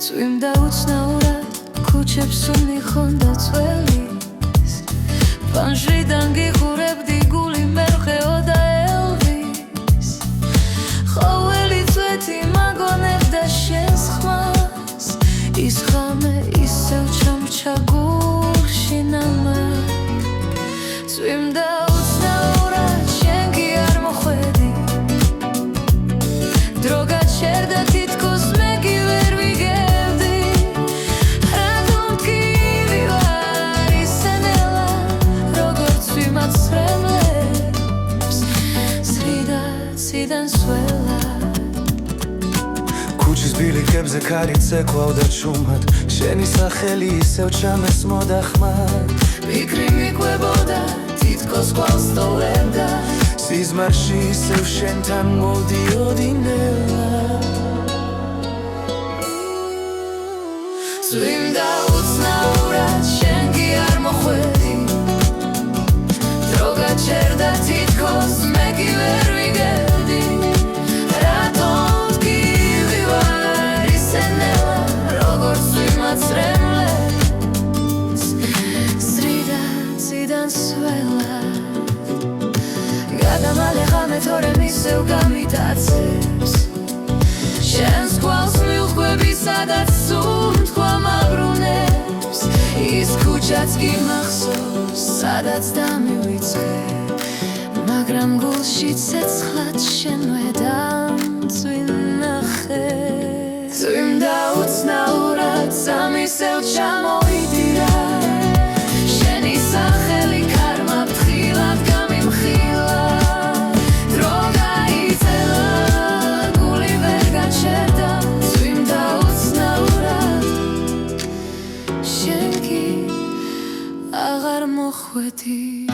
წვიმდა უცნაურად ქუჩებს უნიხონდა წველის ფანჟრიდან გიხურებდი გული მერყეოდა ელვის ყოველი წვეთი მაგონებდა შენს ხმას ის ხამე ისევ ჩამრჩა გულში ნამად წვიმდა უცნაურად შენ კი არ მოხვედი დრო გაჩერდა თითქოს მე კი ვერ ვიგებდი რატომ მткиრი ვარ ისენელა როგორც ვიმაცრემლებს სრიდან სველა ქუჩის ბილიკებზე ქარით ცეკვავდა ჩუმად შენი სახელი ისევ ჩამეს მოდახმად ფიქრი მიკვებოდა თითქოს გვალს ტოვებდა სიზმარში ისევ შენთან მოვდიოდი ნელა წვიმდა უცნაურად შენ კი არ მოხვედი დრო გაჩერდა თითქოს მე კი ვერ ვიგებდი რატომ მткиრი ვარ ისენელა როგორც ვიმაცრემლებს სრიდან სველა გადამალე ხამე თორემ ისევ გამიტაცებს შენს გვალს მივხვები სადაც სულ თქვა მაბრუნებს ის ქუჩაც კი მახსოვს სადაც დამივიწყე მაგრამ გულში ცეცხლად შენვე დამწვინახე წვიმდა უცნაურად სამისევ ჩამოვიდირა შენი სახელი ქარმა ფრთხილად გამიმხილა დრო გაიწელა გული ვერ გაჩერდა წვიმდა უცნაურად შენ კი აღარ მოხვედი